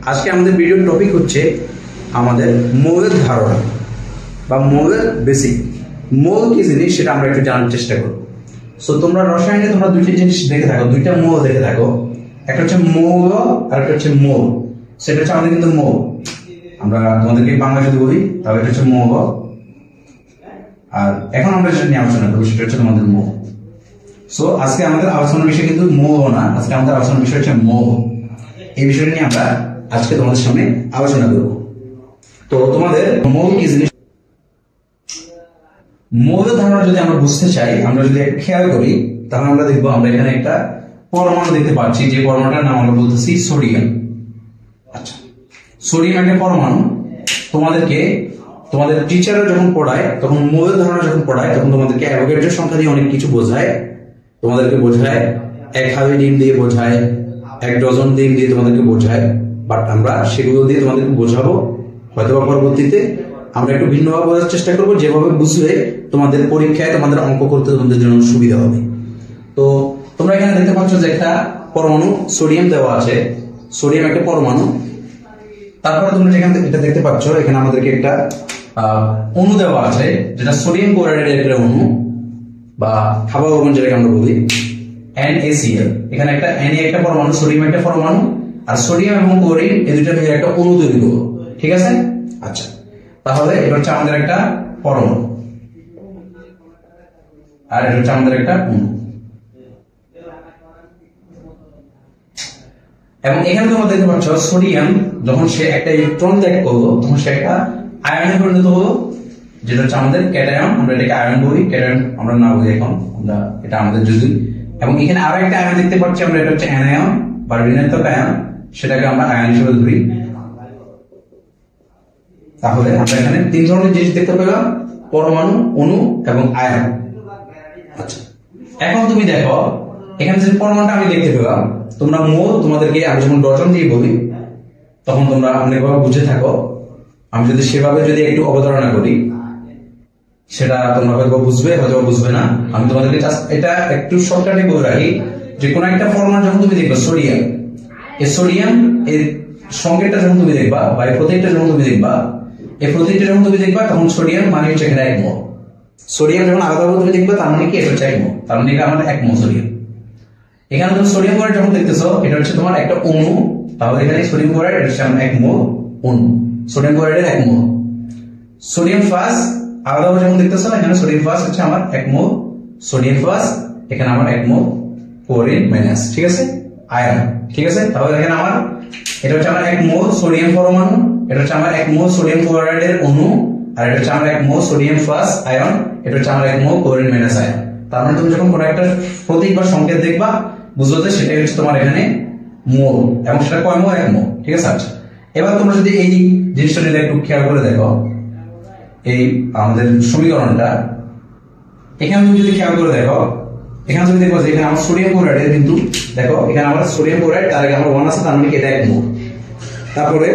আজকে আমাদের ভিডিওর টপিক হচ্ছে আমাদের মৌলের ধারণা বা মৌলের বেসিক। মৌল কি জিনিস সেটা আমরা একটু জানার চেষ্টা করব। সো তোমরা রসায়নে তোমরা দুইটা জিনিস দেখে থাকো, দুইটা মৌল দেখে থাকো, একটা হচ্ছে মৌল আর একটা হচ্ছে মৌল। সেটা হচ্ছে আমাদের কিন্তু মৌল, আমরা তোমাদেরকে বাংলা যদি বলি তাহলে এটা হচ্ছে মৌল, আর এখন আমরা যেটা নিয়ে আলোচনা করবো সেটা হচ্ছে তোমাদের মৌল। সো আজকে আমাদের আলোচনার বিষয় কিন্তু মৌল না, আজকে আমাদের আলোচনার বিষয় হচ্ছে মৌল। এই বিষয়টা নিয়ে আমরা আজকে তোমাদের সামনে আলোচনা করব। তো তোমাদের মৌল কি জিনিস, মৌলের ধারণা যদি আমরা বুঝতে চাই, আমরা যদি খেয়াল করি তাহলে আমরা দেখবো আমরা এখানে একটা পরমাণু দেখতে পাচ্ছি, যে পরমাণুটার নাম আমরা বলতেছি সোডিয়াম। আচ্ছা, সোডিয়াম একটা পরমাণু। তোমাদের টিচাররা যখন পড়ায়, তখন মৌলের ধারণা যখন পড়ায়, তখন তোমাদেরকে অ্যাভোগাড্রো সংখ্যা দিয়ে অনেক কিছু বোঝায়। তোমাদেরকে বোঝায় 1,000 ডিম দিয়ে বোঝায়, 1 ডজন ডিম দিয়ে তোমাদেরকে বোঝায়। বাট আমরা সেগুলো দিয়ে তোমাদেরকে বোঝাবো হয়তো পরবর্তীতে আমরা একটু ভিন্নভাবে বোঝার চেষ্টা করবো, যেভাবে বুঝলে তোমাদের পরীক্ষায় তোমাদের অঙ্ক করতে তোমাদের জন্য সুবিধা হবে। তো তোমরা এখানে দেখতে পাচ্ছ যে একটা পরমাণু সোডিয়াম দেওয়া আছে, সোডিয়াম একটা পরমাণু। তারপরে তোমরা যেখানে এটা দেখতে পাচ্ছ এখানে আমাদেরকে একটা অণু দেওয়া আছে, যেটা সোডিয়াম ক্লোরাইডের একটা অণু বা হাওয়া ভবন যেটাকে আমরা বলি NaCl। এখানে একটা Na একটা পরমাণু, সোডিয়াম একটা পরমাণু, আর সোডিয়াম এবং ক্লোরিন এই দুইটা মিলে একটা অণু তৈরি করবো, ঠিক আছে? আচ্ছা, তাহলে এটা হচ্ছে আমাদের একটা পরমাণু আর এটা হচ্ছে আমাদের একটা অণু। এবং এখানে তোমরা দেখতে পাচ্ছ সোডিয়াম যখন সে একটা ইলেকট্রন ত্যাগ করলো তখন সে একটা আয়নে পরিণত হলো, যেটা হচ্ছে আমাদের ক্যাটায়ন। আমরা এটাকে আয়ন বলি, ক্যাটায়ন আমরা না বলি এখন, আমরা এটা আমাদের যদি। এবং এখানে আরো একটা আয়ন দেখতে পাচ্ছি আমরা, এটা হচ্ছে অ্যানায়ন বা ঋণাত্মক আয়ন, সেটাকে আমরা আয়ন হিসেবে ধরি। তাহলে আমরা এখানে 3 ধরনের জিনিস দেখতে পেলাম, পরমাণু, অণু এবং আয়ন। আচ্ছা, এখন তুমি দেখো এখানে যে পরমাণুটা আমি দেখতে পেলাম, তোমরা মৌল তোমাদেরকে আমি যখন ডজন দিয়ে বলি তখন তোমরা অনেকভাবে বুঝে থাকো। আমি যদি সেভাবে যদি একটু অবতারণা করি সেটা তোমরা হয়তো বুঝবে, হয়তো বুঝবে না। আমি তোমাদেরকে এটা একটু শর্টকাটে বলে রাখি যে কোনো একটা পরমাণু যখন তুমি দেখবে সোডিয়াম, এই সোডিয়াম এর সংকেতটা যখন তুমি দেখবা বা এই প্রতীকটা যখন তুমি দেখবা, এই প্রতীকটা যখন তুমি দেখবা তখন সোডিয়াম মানে হচ্ছে এখানে 1 মোল। সোডিয়াম যখন আলাদাভাবে তুমি দেখবে তার মানে কি এটা হচ্ছে 1 মোল, তার মানে এটা আমার 1 মোল সোডিয়াম। এখানে তুমি সোডিয়াম ক্লোরাইড যখন দেখতেছো এটা হচ্ছে তোমার একটা অণু, তাহলে এখানে সোডিয়াম ক্লোরাইড এটা হচ্ছে 1 মোল অণু, সোডিয়াম ক্লোরাইডের 1 মোল। সোডিয়াম প্লাস আলাদাভাবে যখন দেখতেছো এখানে সোডিয়াম প্লাস হচ্ছে আমার 1 মোল সোডিয়াম প্লাস, এখানে আমার 1 মোল ক্লোরিন মাইনাস, ঠিক আছে? আয়ন, ঠিক আছে? তাহলে এখানে আমার এটা হচ্ছে আমার 1 মোল সোডিয়াম পরমাণু, এটা হচ্ছে আমার 1 মোল সোডিয়াম ক্লোরাইডের অণু, আর এটা হচ্ছে আমার 1 মোল সোডিয়াম প্লাস আয়ন, এটা হচ্ছে আমার 1 মোল ক্লোরিন মাইনাস আয়ন। তার মানে তুমি যখন কোনো একটা প্রতীক বা সংকেত দেখবা বুঝতে সেটাই হচ্ছে তোমার এখানে মোল, এবং সেটা কয় মোল? 1 মোল, ঠিক আছে? আচ্ছা, এবার তোমরা যদি এই জিনিসটা যদি একটু খেয়াল করে দেখো, এই আমাদের সমীকরণটা এখানে তুমি যদি খেয়াল করে দেখো, এখানে তুমি দেখো যে এখানে আমার সোডিয়াম ক্লোরাইড, কিন্তু দেখো এখানে আমার সোডিয়াম ক্লোরাইড তার আগে আমার 1 আছে, তার মানে কি এটা 1 মোল। তারপরে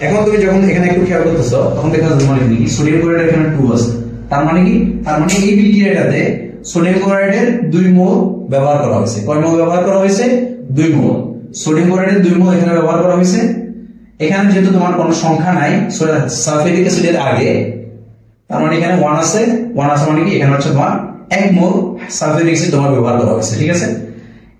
এখন তুমি যখন এখানে একটু খেয়াল করতেছো তখন দেখো মানে কি সোডিয়াম ক্লোরাইড এখানে 2 আছে, তার মানে কি? তার মানে এই বিক্রিয়াটাতে সোডিয়াম ক্লোরাইডের 2 মোল ব্যবহার করা হয়েছে। কয় মোল ব্যবহার করা হয়েছে? 2 মোল। সোডিয়াম ক্লোরাইডের 2 মোল এখানে ব্যবহার করা হয়েছে। এখানে যেহেতু তোমার কোনো সংখ্যা নাই সালফিউরিক অ্যাসিডের আগে, তার মানে এখানে 1 আছে, 1 আছে মানে কি এখানে হচ্ছে তোমার 1 মোল সালফিউরিক অ্যাসিড তোমার ব্যবহার করা হয়েছে, ঠিক আছে?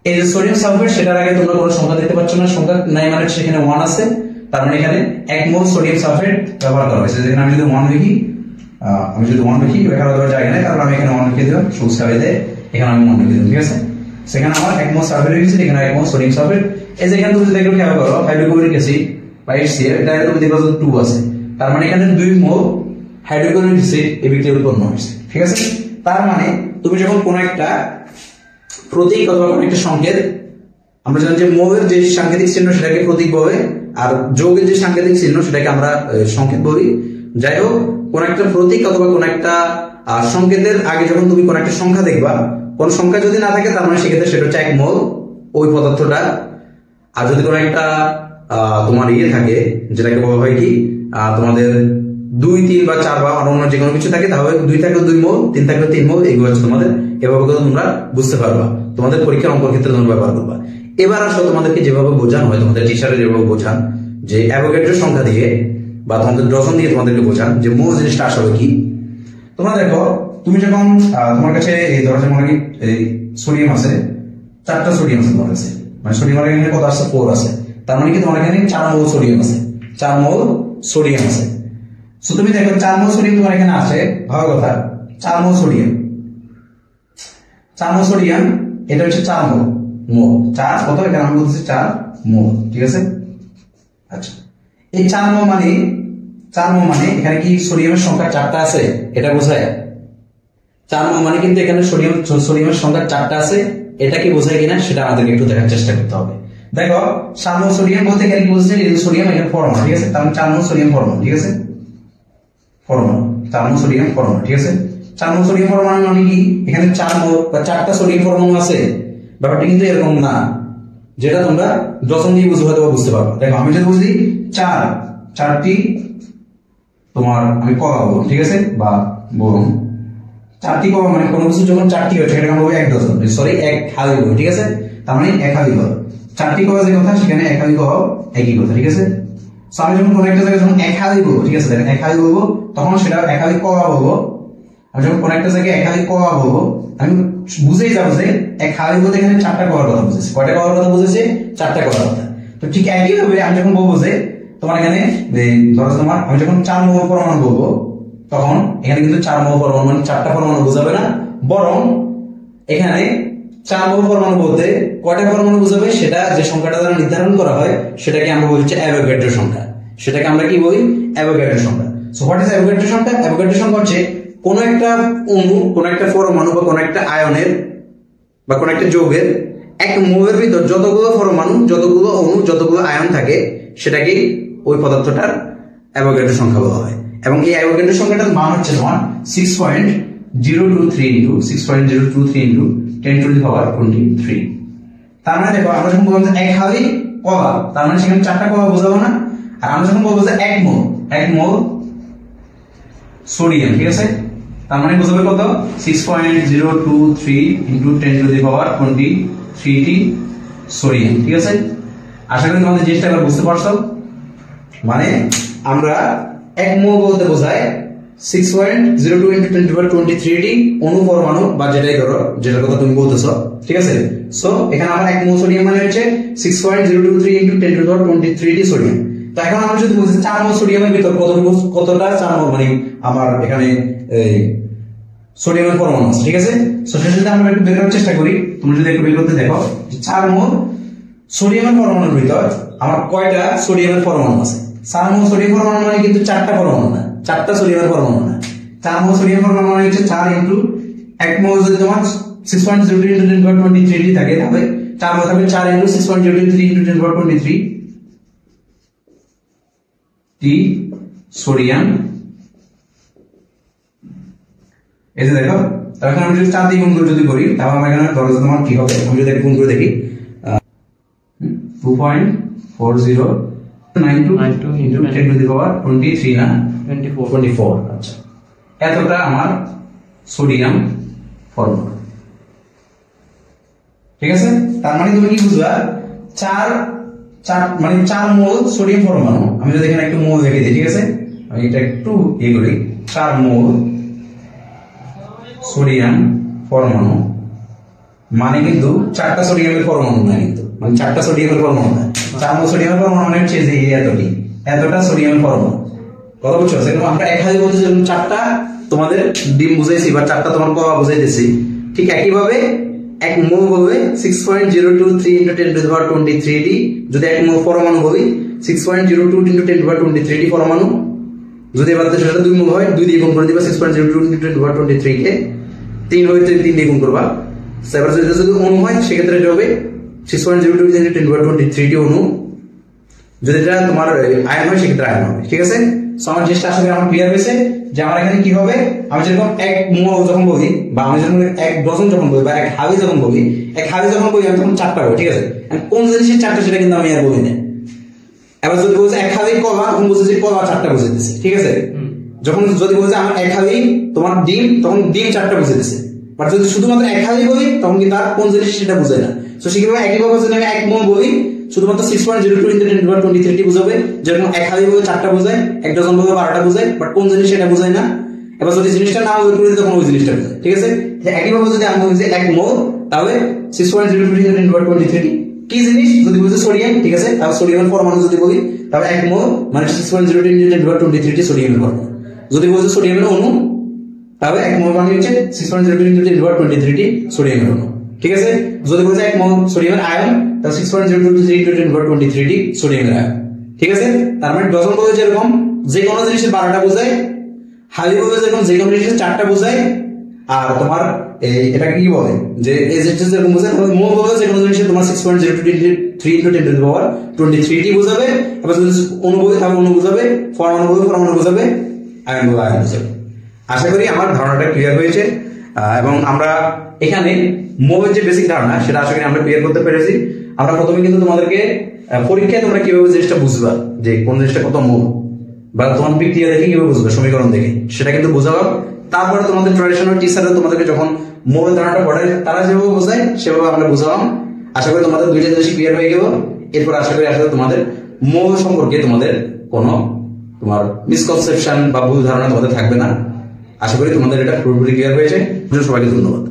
এই যে সোডিয়াম সালফেট সেটার আগে তোমরা কোনো সংখ্যা দেখতে পাচ্ছ না, সংখ্যা নাই মানে সেখানে 1 আছে, তার মানে এখানে 1 মোল সোডিয়াম সালফেট ব্যবহার করা হয়েছে। যেখানে আমি যদি 1 লিখি, এখানে দেওয়ার জায়গা নেই, তারপর আমি এখানে 1 লিখে দিলাম, সবুজ কালিতে এখানে আমি 1 লিখে দিলাম, ঠিক আছে? সেখানে আমার 1 মোল সালফিউরিক অ্যাসিড, এখানে 1 মোল সোডিয়াম সালফেট। এই যে এখানে তুমি যদি একটু খেয়াল করো হাইড্রোক্লোরিক অ্যাসিড বা HCl, এটা তুমি দেখো 2 আছে, তার মানে এখানে 2 মোল হাইড্রোক্লোরিক অ্যাসিড এই বিক্রিয়া উৎপন্ন হয়েছে, ঠিক আছে? তার মানে তুমি যখন কোনো একটা প্রতীক অথবা কোনো একটা সংকেত, আমরা জানি যে মৌলের যে সাংকেতিক চিহ্ন সেটাকে প্রতীক বলে, আর যৌগের যে সাংকেতিক চিহ্ন সেটাকে আমরা সংকেত বলি। যাই হোক, কোন একটা প্রতীক অথবা কোন একটা সংকেতের আগে যখন তুমি কোন একটা সংখ্যা দেখবা, কোন সংখ্যা যদি না থাকে তার মানে সেক্ষেত্রে সেটা হচ্ছে 1 মোল ওই পদার্থটা। আর যদি কোনো একটা তোমার থাকে, যেটাকে বলা হয় কি তোমাদের 2, 3 বা 4 বা অন্য যে কোনো কিছু থাকে, তাহলে 2 থাকলে 2 মোল, 3 থাকলে 3 মোল, এগুলো হচ্ছে তোমাদের। এভাবে করে তোমরা বুঝতে পারবা, তোমাদের পরীক্ষার অঙ্ক ক্ষেত্রে তোমরা ব্যবহার করবা। এবার আসলে তোমাদেরকে যেভাবে বোঝানো হয়, তোমাদের টিচারে যেভাবে বোঝান যে অ্যাভোগাড্রো সংখ্যা দিয়ে বা তোমাদের ডজন দিয়ে তোমাদেরকে বোঝান যে মোল জিনিসটা আসলে কি। তোমরা দেখো, তুমি যখন তোমার কাছে এই ধরো যেমন এই সোডিয়াম আছে, 4টা সোডিয়াম আছে তোমার কাছে, মানে সোডিয়ামের এখানে কত আছে 4 আছে, তার মানে কি তোমার এখানে 4 মোল সোডিয়াম আছে, 4 মোল সোডিয়াম আছে। সো তুমি দেখো 4 মোল সোডিয়াম তোমার এখানে আছে, ভালো কথা, 4 মোল সোডিয়াম, 4 মোল সোডিয়াম, এটা হচ্ছে 4 মোল, মোল 4 কত, এখানে আমি বলতেছি 4 মোল, ঠিক আছে। আচ্ছা, এই 4 মোল মানে এখানে কি সোডিয়ামের সংখ্যা 4টা আছে, এটা বোঝায়। 4 মোল মানে কিন্তু এখানে সোডিয়ামের সংখ্যা 4টা আছে, এটা কি বোঝায় কিনা সেটা আমাদেরকে একটু দেখার চেষ্টা করতে হবে। দেখো 4 মোল সোডিয়াম বলতে এখানে কি বোঝাচ্ছে, এই সোডিয়াম এখানে পরমাণু, ঠিক আছে, তার মানে 4 মোল সোডিয়াম পরমাণু, ঠিক আছে, পরমাণু 4 মোল সোডিয়াম পরমাণু, ঠিক আছে। 4 মোল সোডিয়াম পরমাণু মানে কি এখানে 4 মোল বা 4টা সোডিয়াম পরমাণু আছে, ব্যাপারটা কিন্তু এরকম না, যেটা তোমরা ডজন দিয়ে বুঝতে পারবে। দেখো আমি যদি বুঝি 4টি তোমার আমি কলা বলবো, ঠিক আছে, বা বলুন 4টি কলা, মানে কোনো কিছু যখন 4টি হয় সেটাকে আমরা বলবো 1 ডজন, সরি 1 হালি বলবো, ঠিক আছে, তার মানে 1 হালি কলা। 4টি কলা যে কথা সেখানে 1 হালি কলা একই কথা, ঠিক আছে। সো আমি যখন কোনো একটা জায়গায় যখন 1 হালি বলবো, ঠিক আছে, দেখেন 1 হালি বলবো তখন সেটা 1 হালি কলা বলবো। আমি যখন কোনো একটা জায়গায় 1 হালি কলা বলবো, আমি বুঝেই যাবো যে 1 হালি বলতে এখানে 4টা কলার কথা বুঝেছি। কয়টা কলার কথা বুঝেছি? 4টা কলার কথা। তো ঠিক একই ভাবে আমি যখন বলবো যে তোমার এখানে ধরো তোমার আমি যখন 4 মোল পরমাণু বলবো, তখন এখানে কিন্তু 4 মোল পরমাণু মানে 4টা পরমাণু বোঝাবে না, বরং এখানে 4 মোল পরমাণু বলতে কয়টা পরমাণু বোঝাবে সেটা যে সংখ্যাটা দ্বারা নির্ধারণ করা হয় সেটাকে আমরা বলছি অ্যাভোগাড্রো সংখ্যা। সেটাকে আমরা কি বলি? অ্যাভোগাড্রো সংখ্যা। সো হোয়াট ইজ অ্যাভোগাড্রো সংখ্যা? অ্যাভোগাড্রো সংখ্যা হচ্ছে কোন একটা অণু, কোন একটা পরমাণু বা কোন একটা আয়নের বা কোন একটা যৌগের 1 মোলের ভিতর যতগুলো পরমাণু, যতগুলো অণু, যতগুলো আয়ন থাকে সেটাকে ওই পদার্থটার অ্যাভোগাড্রো সংখ্যা বলা হয়। এবং এই অ্যাভোগাড্রো সংখ্যাটার মান হচ্ছে তোমার 6.023 ইনটু 6.023 ইনটু 10 টু দি পাওয়ার 23। তার মানে দেখো আমরা যখন বললাম যে 1 হালি কলা, তার মানে সেখানে 4টা কলা বোঝাবো না। আর আমরা যখন বলবো যে 1 মোল সোডিয়াম, ঠিক আছে, তার মানে বোঝাবে কত? 6.023 ইনটু 10 টু দি পাওয়ার 23টি সোডিয়াম, ঠিক আছে। আশা করি তোমাদের জিনিসটা এবার বুঝতে পারছো। মানে আমরা 1 মোল বলতে বোঝায় 6.02 ইনটু 10 টু দি পাওয়ার 23টি অণু পরমাণু বা যেটাই ধরো, যেটার কথা তুমি বলতেছো, ঠিক আছে। সো এখানে আমার 1 মোল সোডিয়াম মানে হচ্ছে 6.023 ইনটু 10 টু দি পাওয়ার 23টি সোডিয়াম। তো এখন আমরা যদি বুঝি 4 মোল সোডিয়ামের ভিতর কতটা 4 মোল মানে আমার এখানে সোডিয়ামের পরমাণু আছে, ঠিক আছে। সো সেটা যদি আমরা একটু বের করার চেষ্টা করি, তুমি যদি একটু বের করতে দেখো 4 মোল সোডিয়ামের পরমাণুর ভিতর আমার কয়টা সোডিয়ামের পরমাণু আছে। 4 মোল সোডিয়াম পরমাণু মানে কিন্তু 4টা পরমাণু না, 4টা সোডিয়ামের পরমাণু না। 4 মোল সোডিয়াম পরমাণু মানে হচ্ছে 4 ইনটু 1 মোল যদি তোমার 6.023 ইনটু 10 টু দি পাওয়ার 23 থাকে, তাহলে 4 মোল থাকবে 4 into 6.023 into 10 to the power 23 T sodium. এই যে দেখো, এখন আমি যদি 4 দিয়ে গুণ করে যদি করি, তাহলে আমার এখানে ধরো তোমার কি হবে, আমি যদি গুণ করে দেখি 2.4092 ইনটু 10 টু দি পাওয়ার 23 না 24। আচ্ছা, এতটা আমার সোডিয়াম পরমাণু, ঠিক আছে। তার মানে তুমি কি বুঝবা, 4 মানে 4 মোল সোডিয়াম পরমাণু। আমি যদি এখানে একটু মোল লিখে দিই, ঠিক আছে, আমি এটা একটু করি, 4 মোল সোডিয়াম পরমাণু মানে কিন্তু 4টা সোডিয়ামের পরমাণু না, কিন্তু মানে 4টা সোডিয়ামের পরমাণু না। 4 মোল সোডিয়ামের পরমাণু মানে হচ্ছে যে এতটা সোডিয়ামের পরমাণু। কথা বুঝছো? সেরকম আমরা 1 হালি বলতে যেমন 4টা তোমাদের ডিম বুঝাইছি বা 4টা তোমার কলা বুঝাইতেছি, ঠিক একইভাবে 1 মোল বলবে 6.023 ইনটু 10 টু দি পাওয়ার 23টি। যদি 1 মোল পরমাণু বলি 6.02 ইনটু 10 টু দি পাওয়ার 23টি পরমাণু। যদি এবার সেটা 2 মোল হয়, 2 দিয়ে গুণ করে দিবা 6.02 ইনটু 10 টু দি পাওয়ার 23 কে। 3 হয় 3 দিয়ে গুণ করবা। এবার যদি অণু হয় সেক্ষেত্রে এটা হবে 6.02 ইনটু 10 টু দি পাওয়ার 23টি অণু। যদি এটা তোমার আয়ন হয় সেক্ষেত্রে আয়ন হবে, ঠিক আছে। সো আমার জিনিসটা আসলে আমার ক্লিয়ার হয়েছে যে আমার এখানে কি হবে। আমি যেরকম 1 মোল যখন বলি বা আমি যখন 1 ডজন যখন বলি বা 1 হালি যখন বলি, 1 হালি যখন বলি আমি তখন 4টা বলি, ঠিক আছে। কোন জিনিসের 4টা সেটা কিন্তু আমি আর বলি না। এবার যদি বলছে 1 হালি কলা, তখন বুঝে যে কলা 4টা বুঝাইতেছে, ঠিক আছে। যখন যদি বলছে আমার 1 হালি তোমার ডিম, তখন ডিম 4টা বুঝাইতেছে। বাট যদি শুধুমাত্র 1 হালি বলি তখন কিন্তু আর কোন জিনিস সেটা বুঝায় না। তো সেভাবে একইভাবে যদি আমি 1 মোল বলি শুধুমাত্র 6.02 × 10⁻23 বোঝাবে, যেরকম 1 হালি ভাবে 4টা বোঝায়, 1 ডজন ভাবে 12টা বোঝায়, বাট কোন জিনিস সেটা বোঝায় না। এবার যদি জিনিসটা না উল্লেখ করি তখন ওই জিনিসটা বোঝায়, ঠিক আছে। একইভাবে যদি আমি বলি যে 1 মোল, তাহলে 6.02 × 10⁻23 কি জিনিস যদি বলি সোডিয়াম, ঠিক আছে, তাহলে সোডিয়ামের পরমাণু যদি বলি তাহলে 1 মোল মানে 6.02 × 10⁻23 সোডিয়ামের পরমাণু। যদি বলি সোডিয়ামের অণু, তাহলে 1 মোল মানে হচ্ছে 6.02 × 10⁻23 সোডিয়ামের অণু, ঠিক আছে। যদি বলি 1 মোল সোডিয়ামের আয়ন, তাহলে 6.02 × 10⁻23 সোডিয়ামের আয়ন, ঠিক আছে। তার মানে ডজন বলতে যেরকম যে কোনো জিনিসের 12টা বোঝায়, হালি বলতে যেরকম যে কোনো জিনিসের 4টা বোঝায়, আর তোমার এটা কি বলে যে এজেন্ট যেরকম বোঝায়, তাহলে মোল বলতে যে কোনো জিনিসের তোমার 6.023 × 10⁻23 বোঝাবে। এবার যদি অণু বলি তাহলে অণু বোঝাবে, পরমাণু বলতে পরমাণু বোঝাবে, আয়ন বলতে আয়ন বোঝাবে। আশা করি আমার ধারণাটা ক্লিয়ার হয়েছে, এবং আমরা এখানে মোলের যে বেসিক ধারণা সেটা আশা করি আমরা ক্লিয়ার করতে পেরেছি। আমরা প্রথমে কিন্তু তোমাদেরকে পরীক্ষায় তোমরা কিভাবে জিনিসটা বুঝবা যে কোন জিনিসটা কত মোল, বা তোমার বিক্রিয়া দেখে কিভাবে বুঝবে, সমীকরণ দেখে, সেটা কিন্তু বোঝাবো। তারপরে তোমাদের ট্রেডিশনাল টিচাররা তোমাদেরকে যখন মোলের ধারণাটা পড়ায় তারা যেভাবে বোঝায় সেভাবে আমরা বুঝালাম। আশা করি তোমাদের দুইটা জিনিস ক্লিয়ার হয়ে গেল। এরপর আশা করি আসলে তোমাদের মোল সম্পর্কে তোমাদের কোনো তোমার মিসকনসেপশন বা ভুল ধারণা তোমাদের থাকবে না। আশা করি তোমাদের এটা পুরোপুরি ক্লিয়ার হয়েছে। সবাইকে ধন্যবাদ।